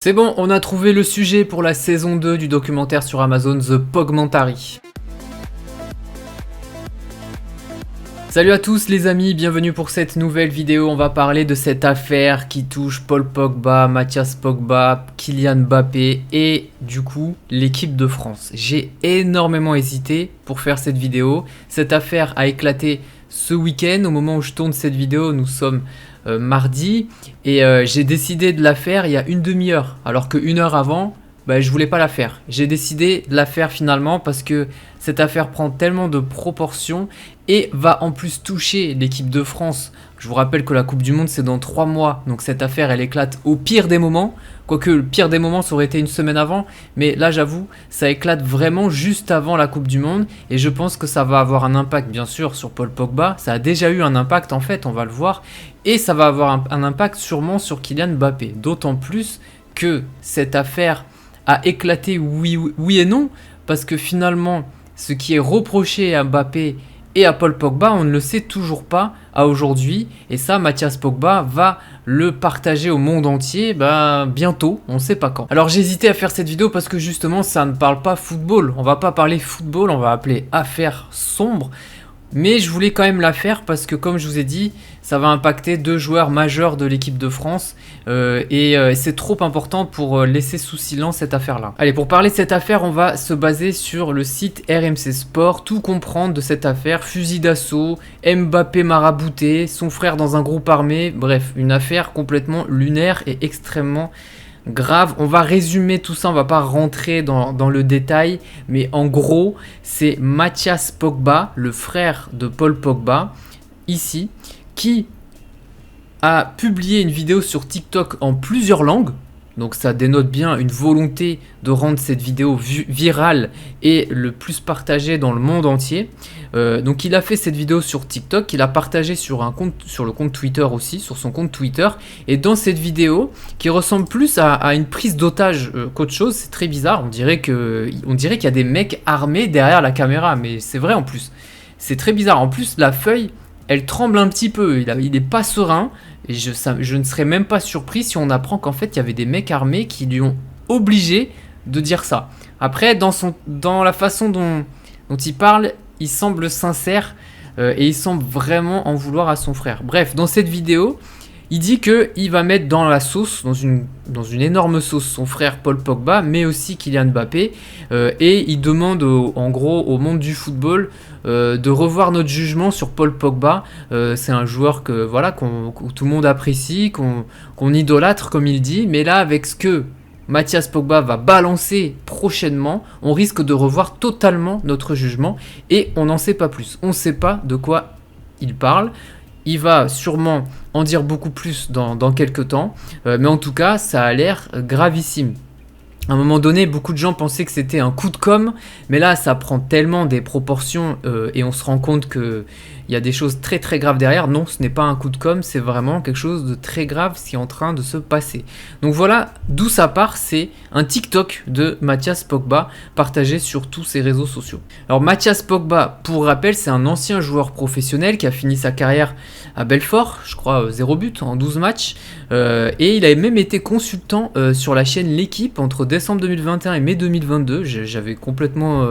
C'est bon, on a trouvé le sujet pour la saison 2 du documentaire sur Amazon The Pogmentary. Salut à tous les amis, bienvenue pour cette nouvelle vidéo. On va parler de cette affaire qui touche Paul Pogba, Mathias Pogba, Kylian Mbappé et du coup l'équipe de France. J'ai énormément hésité pour faire cette vidéo. Cette affaire a éclaté ce week-end. Au moment où je tourne cette vidéo, nous sommes mardi et j'ai décidé de la faire il y a une demi-heure, alors qu'une heure avant, je voulais pas la faire. J'ai décidé de la faire finalement parce que cette affaire prend tellement de proportions et va en plus toucher l'équipe de France. Je vous rappelle que la Coupe du Monde c'est dans 3 mois, donc cette affaire elle éclate au pire des moments. Quoique le pire des moments ça aurait été une semaine avant, mais là j'avoue ça éclate vraiment juste avant la Coupe du Monde et je pense que ça va avoir un impact bien sûr sur Paul Pogba. Ça a déjà eu un impact en fait, on va le voir, et ça va avoir un impact sûrement sur Kylian Mbappé. D'autant plus que cette affaire a éclaté oui et non, parce que finalement ce qui est reproché à Mbappé et à Paul Pogba, on ne le sait toujours pas à aujourd'hui. Et ça, Mathias Pogba va le partager au monde entier bientôt, on ne sait pas quand. Alors j'ai hésité à faire cette vidéo parce que justement ça ne parle pas football. On va pas parler football, on va appeler affaire sombre. Mais je voulais quand même la faire parce que comme je vous ai dit, ça va impacter 2 joueurs majeurs de l'équipe de France et c'est trop important pour laisser sous silence cette affaire-là. Allez, pour parler de cette affaire, on va se baser sur le site RMC Sport, tout comprendre de cette affaire, fusil d'assaut, Mbappé marabouté, son frère dans un groupe armé, bref, une affaire complètement lunaire et extrêmement grave. On va résumer tout ça, on va pas rentrer dans le détail, mais en gros, c'est Mathias Pogba, le frère de Paul Pogba, ici, qui a publié une vidéo sur TikTok en plusieurs langues. Donc ça dénote bien une volonté de rendre cette vidéo virale et le plus partagée dans le monde entier. Donc il a fait cette vidéo sur TikTok, il a partagé sur le compte Twitter aussi, sur son compte Twitter. Et dans cette vidéo, qui ressemble plus à une prise d'otage qu'autre chose, c'est très bizarre, on dirait qu'il y a des mecs armés derrière la caméra, mais c'est vrai en plus. C'est très bizarre, en plus la feuille, elle tremble un petit peu, il n'est pas serein. Et je ne serais même pas surpris si on apprend qu'en fait il y avait des mecs armés qui lui ont obligé de dire ça. Après, dans la façon dont il parle, il semble sincère et il semble vraiment en vouloir à son frère. Bref, dans cette vidéo, il dit qu'il va mettre dans la sauce, dans une énorme sauce, son frère Paul Pogba, mais aussi Kylian Mbappé. Et il demande en gros au monde du football de revoir notre jugement sur Paul Pogba. C'est un joueur que tout le monde apprécie, qu'on idolâtre comme il dit. Mais là, avec ce que Mathias Pogba va balancer prochainement, on risque de revoir totalement notre jugement. Et on n'en sait pas plus. On ne sait pas de quoi il parle. Il va sûrement en dire beaucoup plus dans quelques temps, mais en tout cas, ça a l'air gravissime. À un moment donné, beaucoup de gens pensaient que c'était un coup de com', mais là, ça prend tellement des proportions et on se rend compte qu'il y a des choses très très graves derrière. Non, ce n'est pas un coup de com', c'est vraiment quelque chose de très grave qui est en train de se passer. Donc voilà d'où ça part, c'est un TikTok de Mathias Pogba partagé sur tous ses réseaux sociaux. Alors Mathias Pogba, pour rappel, c'est un ancien joueur professionnel qui a fini sa carrière à Belfort, je crois 0 but en 12 matchs, et il avait même été consultant sur la chaîne L'Équipe entre décembre 2021 et mai 2022. J'avais complètement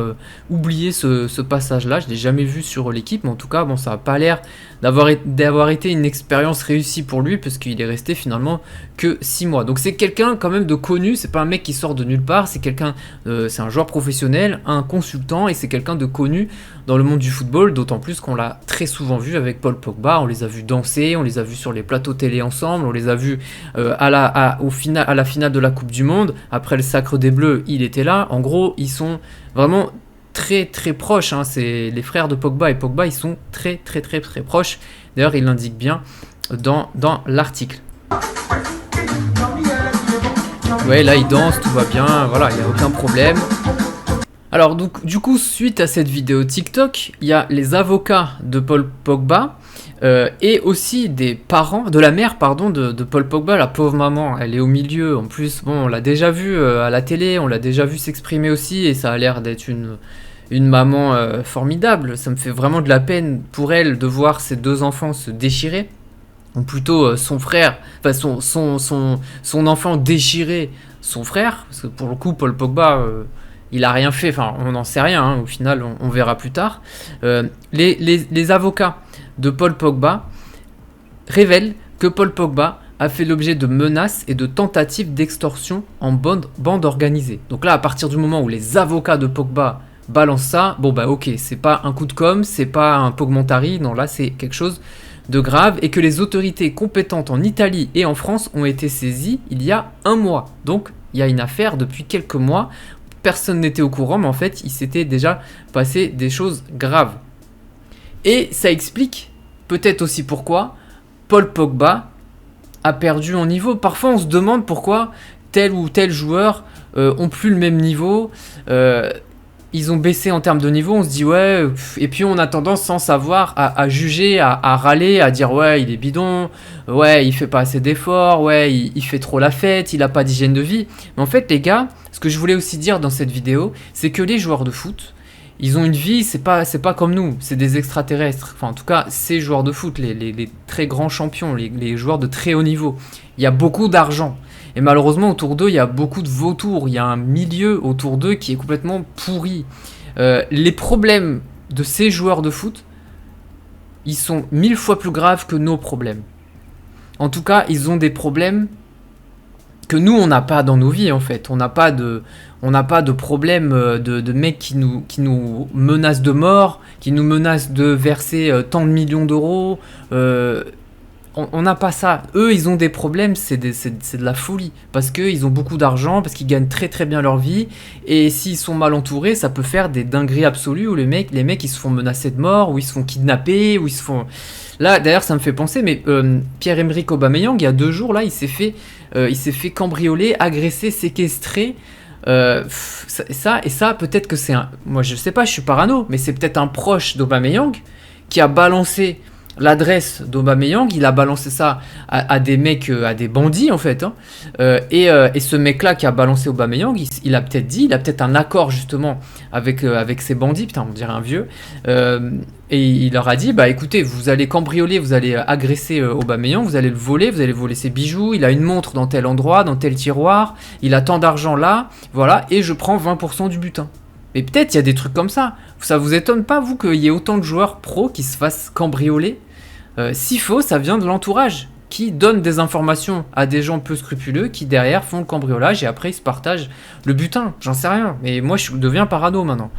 oublié ce passage-là, je ne l'ai jamais vu sur L'Équipe, mais en tout cas, bon, ça n'a pas l'air d'avoir été une expérience réussie pour lui, parce qu'il est resté finalement que 6 mois. Donc c'est quelqu'un quand même de connu, c'est pas un mec qui sort de nulle part, c'est un joueur professionnel, un consultant, et c'est quelqu'un de connu dans le monde du football, d'autant plus qu'on l'a très souvent vu avec Paul Pogba. On les a vus danser, on les a vus sur les plateaux télé ensemble, on les a vus à la finale de la Coupe du Monde. Après le sacre des Bleus, il était là. En gros, ils sont vraiment très très proches, hein. C'est les frères de Pogba et Pogba, ils sont très très très très proches. D'ailleurs, il l'indique bien dans l'article. Ouais, là il danse, tout va bien, voilà, il n'y a aucun problème. Alors du coup, suite à cette vidéo TikTok, il y a les avocats de Paul Pogba et aussi des parents, de la mère de Paul Pogba, la pauvre maman, elle est au milieu. En plus, bon, on l'a déjà vu à la télé, on l'a déjà vu s'exprimer aussi, et ça a l'air d'être une maman formidable. Ça me fait vraiment de la peine pour elle de voir ses 2 enfants se déchirer. ou plutôt son frère, enfin son enfant déchiré, son frère, parce que pour le coup Paul Pogba il a rien fait, enfin on n'en sait rien, hein, au final on verra plus tard. Les avocats de Paul Pogba révèlent que Paul Pogba a fait l'objet de menaces et de tentatives d'extorsion en bande organisée. Donc là, à partir du moment où les avocats de Pogba balancent ça, bon bah ok, c'est pas un coup de com', c'est pas un Pogmentari, non là c'est quelque chose de grave, et que les autorités compétentes en Italie et en France ont été saisies il y a un mois. Donc il y a une affaire depuis quelques mois, personne n'était au courant, mais en fait il s'était déjà passé des choses graves. Et ça explique peut-être aussi pourquoi Paul Pogba a perdu en niveau. Parfois on se demande pourquoi tel ou tel joueur ont plus le même niveau, ils ont baissé en termes de niveau, on se dit ouais, et puis on a tendance sans savoir à juger, à râler, à dire ouais il est bidon, ouais il fait pas assez d'efforts, ouais il fait trop la fête, il a pas d'hygiène de vie. Mais en fait les gars, ce que je voulais aussi dire dans cette vidéo, c'est que les joueurs de foot, ils ont une vie, c'est pas comme nous, c'est des extraterrestres. Enfin, en tout cas, ces joueurs de foot, les très grands champions, les joueurs de très haut niveau, il y a beaucoup d'argent. Et malheureusement, autour d'eux, il y a beaucoup de vautours. Il y a un milieu autour d'eux qui est complètement pourri. Les problèmes de ces joueurs de foot, ils sont 1000 fois plus graves que nos problèmes. En tout cas, ils ont des problèmes que nous, on n'a pas dans nos vies, en fait. On n'a pas de problème de mecs qui nous menacent de mort, qui nous menacent de verser tant de millions d'euros. On n'a pas ça. Eux, ils ont des problèmes, c'est de la folie. Parce qu'ils ont beaucoup d'argent, parce qu'ils gagnent très très bien leur vie. Et s'ils sont mal entourés, ça peut faire des dingueries absolues où les mecs ils se font menacer de mort, où ils se font kidnapper, où ils se font... Là, d'ailleurs, ça me fait penser, mais Pierre-Emerick Aubameyang, il y a 2 jours, là, il s'est fait cambrioler, agresser, séquestrer. Ça, peut-être que c'est un... Moi, je sais pas, je suis parano, mais c'est peut-être un proche d'Aubameyang qui a balancé l'adresse d'Aubameyang, il a balancé ça à des mecs, à des bandits en fait, hein. Et ce mec-là qui a balancé Aubameyang, il a peut-être un accord justement avec ces bandits, putain on dirait un vieux, et il leur a dit, bah écoutez, vous allez cambrioler, vous allez agresser Aubameyang, vous allez voler ses bijoux, il a une montre dans tel endroit, dans tel tiroir, il a tant d'argent là, voilà, et je prends 20% du butin. Mais peut-être il y a des trucs comme ça. Ça vous étonne pas, vous, qu'il y ait autant de joueurs pros qui se fassent cambrioler? S'il faut, ça vient de l'entourage qui donne des informations à des gens peu scrupuleux qui derrière font le cambriolage et après ils se partagent le butin. J'en sais rien, mais moi je deviens parano maintenant.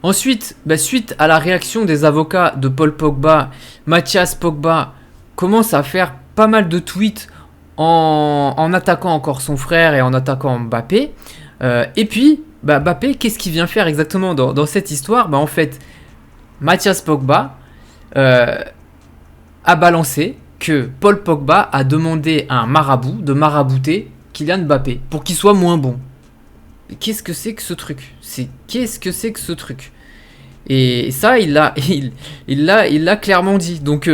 Ensuite, suite à la réaction des avocats de Paul Pogba, Mathias Pogba commence à faire pas mal de tweets en attaquant encore son frère et en attaquant Mbappé. Et puis, Mbappé, qu'est-ce qu'il vient faire exactement dans cette histoire? En fait, Mathias Pogba a balancé que Paul Pogba a demandé à un marabout de marabouter Kylian Mbappé pour qu'il soit moins bon. Qu'est-ce que c'est que ce truc? Qu'est-ce que c'est que ce truc? Et ça, il l'a clairement dit. Donc,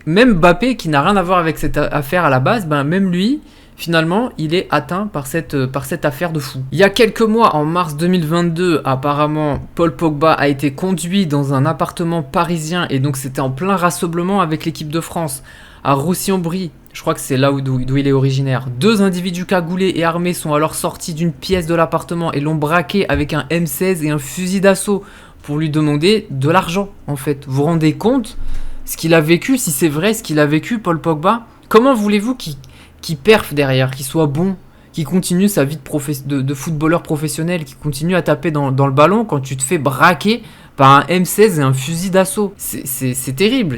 même Mbappé, qui n'a rien à voir avec cette affaire à la base, même lui, finalement, il est atteint par cette affaire de fou. Il y a quelques mois, en mars 2022, apparemment, Paul Pogba a été conduit dans un appartement parisien, et donc c'était en plein rassemblement avec l'équipe de France, à Roussy-en-Brie. Je crois que c'est là d'où il est originaire. 2 individus cagoulés et armés sont alors sortis d'une pièce de l'appartement et l'ont braqué avec un M16 et un fusil d'assaut pour lui demander de l'argent, en fait. Vous vous rendez compte ce qu'il a vécu, si c'est vrai ce qu'il a vécu, Paul Pogba? Comment voulez-vous qu'il perfe derrière, qu'il soit bon, qu'il continue sa vie de footballeur professionnel, qu'il continue à taper dans le ballon quand tu te fais braquer par un M16 et un fusil d'assaut? C'est terrible.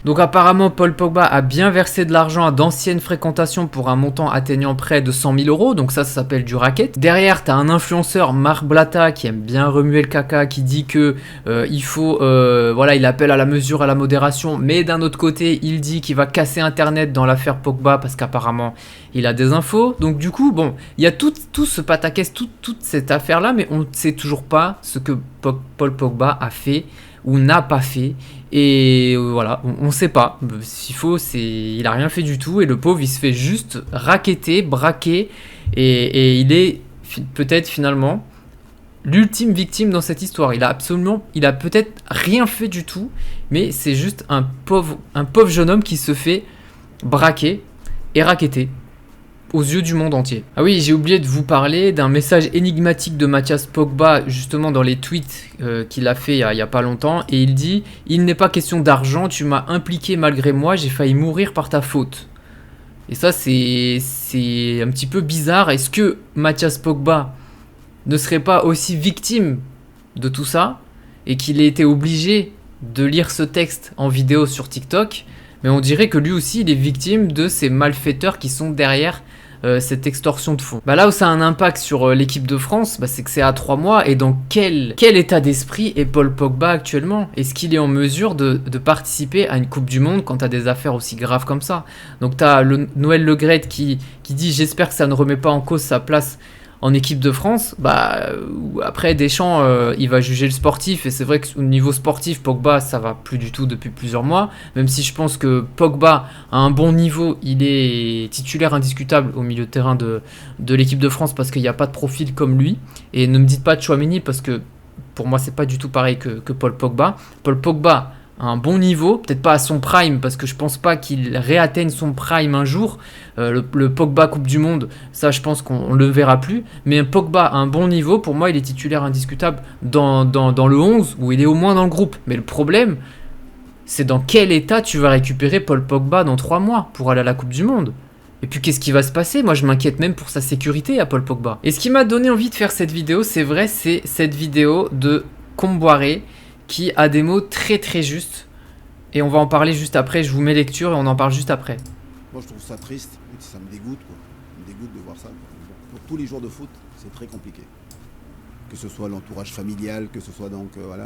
Donc apparemment, Paul Pogba a bien versé de l'argent à d'anciennes fréquentations pour un montant atteignant près de 100 000 euros, donc ça s'appelle du racket. Derrière, t'as un influenceur, Marc Blatta, qui aime bien remuer le caca, qui dit que il faut, il appelle à la mesure, à la modération, mais d'un autre côté, il dit qu'il va casser Internet dans l'affaire Pogba, parce qu'apparemment, il a des infos. Donc du coup, bon, il y a tout ce pataquès, toute cette affaire-là, mais on ne sait toujours pas ce que Paul Pogba a fait ou n'a pas fait. Et voilà, on sait pas. S'il faut, il a rien fait du tout. Et le pauvre, il se fait juste racketter, braquer. Et il est peut-être finalement l'ultime victime dans cette histoire. Il a peut-être rien fait du tout, mais c'est juste un pauvre jeune homme qui se fait braquer et racketter aux yeux du monde entier. Ah oui, j'ai oublié de vous parler d'un message énigmatique de Mathias Pogba, justement dans les tweets qu'il a fait il y a pas longtemps, et il dit « Il n'est pas question d'argent, tu m'as impliqué malgré moi, j'ai failli mourir par ta faute. » Et ça, c'est un petit peu bizarre. Est-ce que Mathias Pogba ne serait pas aussi victime de tout ça, et qu'il ait été obligé de lire ce texte en vidéo sur TikTok? Mais on dirait que lui aussi, il est victime de ces malfaiteurs qui sont derrière cette extorsion de fonds. Bah là où ça a un impact sur l'équipe de France, bah c'est que c'est à 3 mois. Et dans quel état d'esprit est Paul Pogba actuellement? Est-ce qu'il est en mesure de participer à une Coupe du Monde quand t'as des affaires aussi graves comme ça? Donc t'as Noël Le Graët qui dit « J'espère que ça ne remet pas en cause sa place en équipe de France », bah après Deschamps il va juger le sportif, et c'est vrai qu'au niveau sportif Pogba ça va plus du tout depuis plusieurs mois, même si je pense que Pogba à un bon niveau, il est titulaire indiscutable au milieu de terrain de l'équipe de France, parce qu'il n'y a pas de profil comme lui. Et ne me dites pas de Tchouaméni, parce que pour moi c'est pas du tout pareil que Paul Pogba. Paul Pogba à un bon niveau, peut-être pas à son prime, parce que je pense pas qu'il réatteigne son prime un jour. Le Pogba Coupe du Monde, ça je pense qu'on le verra plus. Mais un Pogba à un bon niveau, pour moi il est titulaire indiscutable dans le 11, où il est au moins dans le groupe. Mais le problème, c'est dans quel état tu vas récupérer Paul Pogba dans 3 mois pour aller à la Coupe du Monde? Et puis qu'est-ce qui va se passer? Moi je m'inquiète même pour sa sécurité à Paul Pogba. Et ce qui m'a donné envie de faire cette vidéo, c'est vrai, c'est cette vidéo de Comboiré, qui a des mots très très justes, et on va en parler juste après. Je vous mets lecture et on en parle juste après. Moi je trouve ça triste, ça me dégoûte quoi. Ça me dégoûte de voir ça. Pour tous les joueurs de foot, c'est très compliqué. Que ce soit l'entourage familial, que ce soit donc voilà,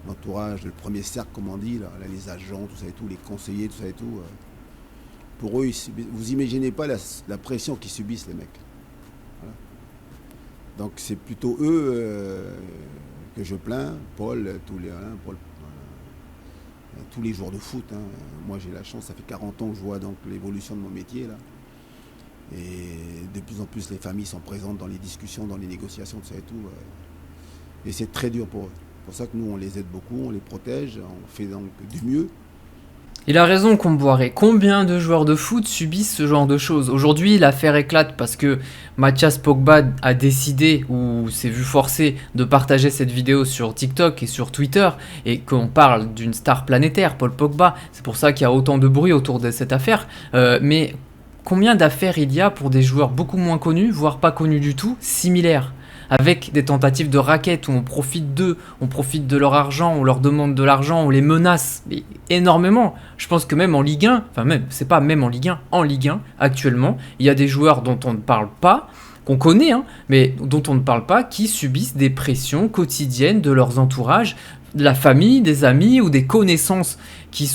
l'entourage, le premier cercle comme on dit, là, les agents, tout ça et tout, les conseillers, tout ça et tout. Pour eux, vous imaginez pas la pression qu'ils subissent les mecs. Voilà. Donc c'est plutôt eux que je plains, Paul, tous les joueurs de foot. Hein. Moi j'ai la chance, ça fait 40 ans que je vois donc l'évolution de mon métier là. Et de plus en plus les familles sont présentes dans les discussions, dans les négociations, tout ça et tout. Et c'est très dur pour eux. C'est pour ça que nous on les aide beaucoup, on les protège, on fait donc du mieux. Il a raison, Comboiré. Combien de joueurs de foot subissent ce genre de choses? Aujourd'hui, l'affaire éclate parce que Mathias Pogba a décidé, ou s'est vu forcé, de partager cette vidéo sur TikTok et sur Twitter, et qu'on parle d'une star planétaire, Paul Pogba. C'est pour ça qu'il y a autant de bruit autour de cette affaire. Mais combien d'affaires il y a pour des joueurs beaucoup moins connus, voire pas connus du tout, similaires? Avec des tentatives de racket où on profite d'eux, on profite de leur argent, on leur demande de l'argent, on les menace énormément. Je pense que même en Ligue 1, enfin même, c'est pas même en Ligue 1, en Ligue 1, actuellement, il y a des joueurs dont on ne parle pas, qu'on connaît, hein, mais dont on ne parle pas, qui subissent des pressions quotidiennes de leurs entourages, de la famille, des amis ou des connaissances qui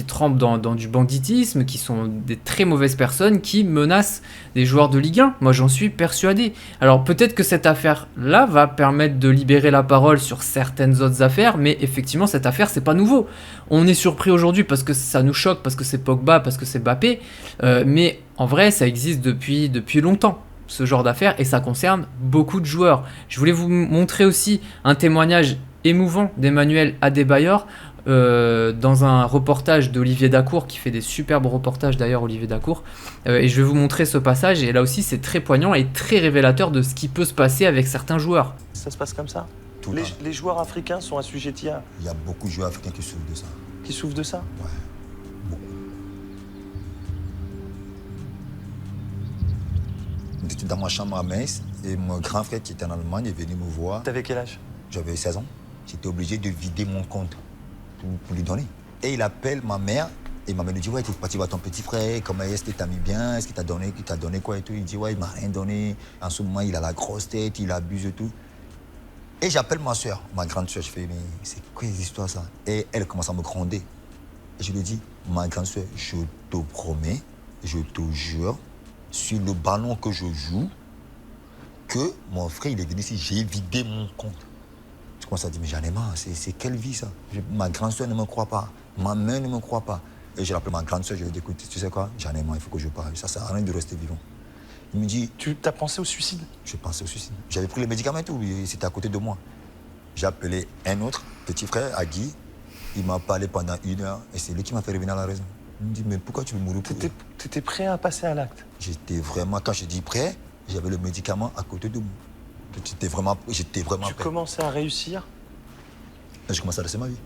trempent dans du banditisme, qui sont des très mauvaises personnes, qui menacent des joueurs de Ligue 1. Moi, j'en suis persuadé. Alors, peut-être que cette affaire-là va permettre de libérer la parole sur certaines autres affaires, mais effectivement, cette affaire, c'est pas nouveau. On est surpris aujourd'hui parce que ça nous choque, parce que c'est Pogba, parce que c'est Mbappé, mais en vrai, ça existe depuis longtemps, ce genre d'affaires, et ça concerne beaucoup de joueurs. Je voulais vous montrer aussi un témoignage émouvant d'Emmanuel Adebayor dans un reportage d'Olivier Dacour, qui fait des superbes reportages d'ailleurs, Olivier Dacour, et je vais vous montrer ce passage, et là aussi c'est très poignant et très révélateur de ce qui peut se passer avec certains joueurs. Ça se passe comme ça? Tout Les joueurs africains sont assujettis à... Il y a beaucoup de joueurs africains qui souffrent de ça. Qui souffrent de ça? Ouais, beaucoup. J'étais dans ma chambre à Metz et mon grand frère qui était en Allemagne est venu me voir. T'avais quel âge? J'avais 16 ans. J'étais obligé de vider mon compte pour lui donner. Et il appelle ma mère et ma mère lui dit « Ouais, t'es parti voir ton petit frère, comment est-ce que t'as mis bien, est-ce qu'il t'a donné quoi et tout ?» Il dit « Ouais, il m'a rien donné. En ce moment, il a la grosse tête, il abuse et tout. » Et j'appelle ma soeur, ma grande soeur, je fais « Mais c'est quoi les histoires ça ?» Et elle commence à me gronder. Et je lui dis « Ma grande soeur, je te promets, je te jure, sur le ballon que je joue, que mon frère, il est venu ici, j'ai vidé mon compte. » Je commence à dire, mais j'en ai marre, c'est quelle vie ça? Ma grande soeur ne me croit pas, ma mère ne me croit pas. Et je l'appelle ma grande soeur, je lui dis, écoute, tu sais quoi, j'en ai marre, il faut que je parle, ça sert à rien de rester vivant. Il me dit, Tu t'as pensé au suicide? je pensais au suicide. J'avais pris les médicaments et tout, c'était à côté de moi. J'ai appelé un autre petit frère, Agui. Il m'a parlé pendant 1 heure et c'est lui qui m'a fait revenir à la raison. Il me dit, mais pourquoi tu veux mourir pour eux? T'étais prêt à passer à l'acte? J'étais vraiment, quand je dis prêt, j'avais le médicament à côté de moi. J'étais vraiment Tu prêt. commençais à réussir Je commençais à laisser ma vie.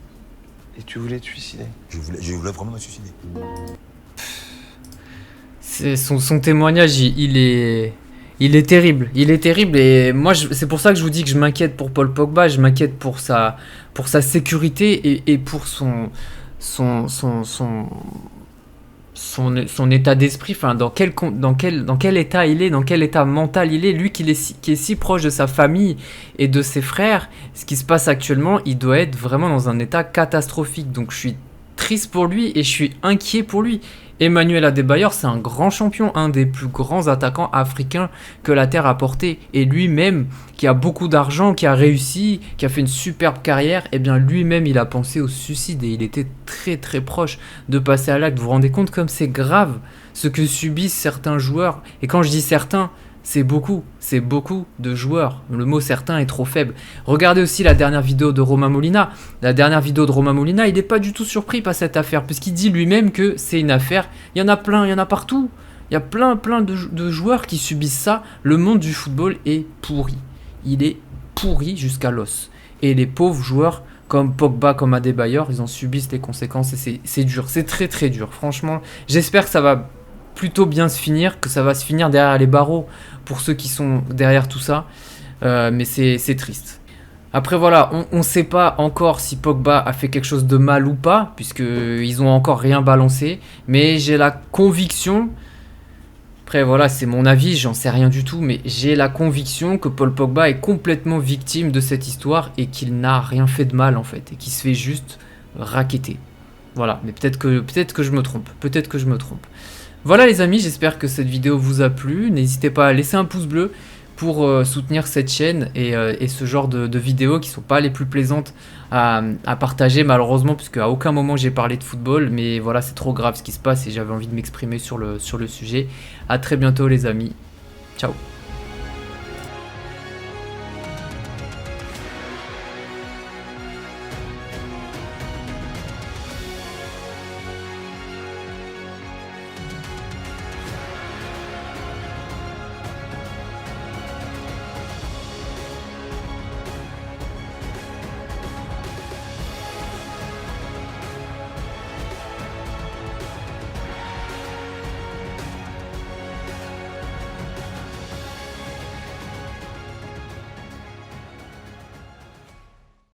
et tu voulais te suicider. Je voulais vraiment me suicider. Son témoignage, il est terrible. Il est terrible et moi, c'est pour ça que je vous dis que je m'inquiète pour Paul Pogba. Je m'inquiète pour sa sécurité et pour son état d'esprit. Enfin, dans quel état il est, dans quel état mental il est. Lui qui est si proche de sa famille et de ses frères, ce qui se passe actuellement, il doit être vraiment dans un état catastrophique. Donc je suis triste pour lui et je suis inquiet pour lui. Emmanuel Adebayor, c'est un grand champion, un des plus grands attaquants africains que la Terre a porté. Et lui-même, qui a beaucoup d'argent, qui a réussi, qui a fait une superbe carrière, eh bien lui-même, il a pensé au suicide et il était très très proche de passer à l'acte. Vous vous rendez compte comme c'est grave ce que subissent certains joueurs. Et quand je dis certains, c'est beaucoup de joueurs. Le mot certain est trop faible. Regardez aussi la dernière vidéo de Romain Molina. La dernière vidéo de Romain Molina, il n'est pas du tout surpris par cette affaire, puisqu'il dit lui-même que c'est une affaire. Il y en a plein, il y en a partout. Il y a plein de joueurs qui subissent ça. Le monde du football est pourri. Il est pourri jusqu'à l'os. Et les pauvres joueurs comme Pogba, comme Adebayor, ils en subissent les conséquences et c'est dur. C'est très très dur. Franchement, j'espère que ça va plutôt bien se finir, que ça va se finir derrière les barreaux pour ceux qui sont derrière tout ça, mais c'est triste. Après voilà, on sait pas encore si Pogba a fait quelque chose de mal ou pas, puisqu'ils ont encore rien balancé, mais j'ai la conviction, après voilà c'est mon avis, j'en sais rien du tout, mais j'ai la conviction que Paul Pogba est complètement victime de cette histoire et qu'il n'a rien fait de mal en fait, et qu'il se fait juste racketter. Voilà, mais peut-être que je me trompe, Voilà les amis, j'espère que cette vidéo vous a plu. N'hésitez pas à laisser un pouce bleu pour soutenir cette chaîne et ce genre de vidéos qui ne sont pas les plus plaisantes à partager malheureusement, puisque à aucun moment j'ai parlé de football. Mais voilà, c'est trop grave ce qui se passe et j'avais envie de m'exprimer sur le sujet. A très bientôt les amis. Ciao.